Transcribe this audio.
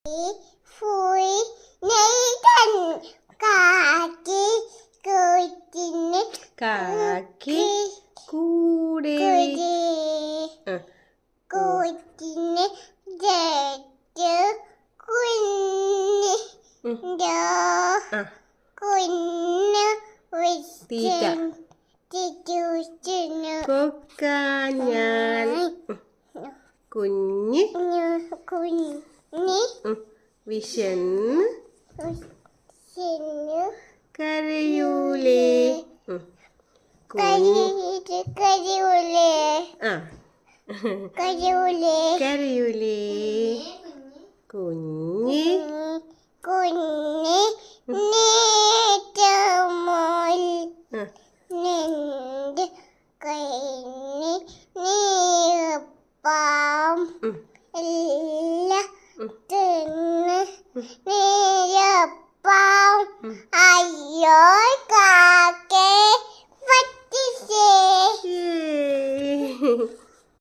fui Nathan കാക്കി കൂട്ടിന് കാക്കി കൂടെ കൂട്ടിന് ജേറ്റ് കുഞ്ഞ് കുഞ്ഞ് കൊക്കാഞ്ഞാൽ കുഞ്ഞ് വിശന്ന് കരയൂലേ കരയൂലേ കുഞ്ഞ് നേറ്റമോൽ നിന്റെ കൈനി നീപ്പാം എല്ലാം തിന്ന് നീരപ്പാം അയ്യോ കാക്കേ പറ്റിച്ചേ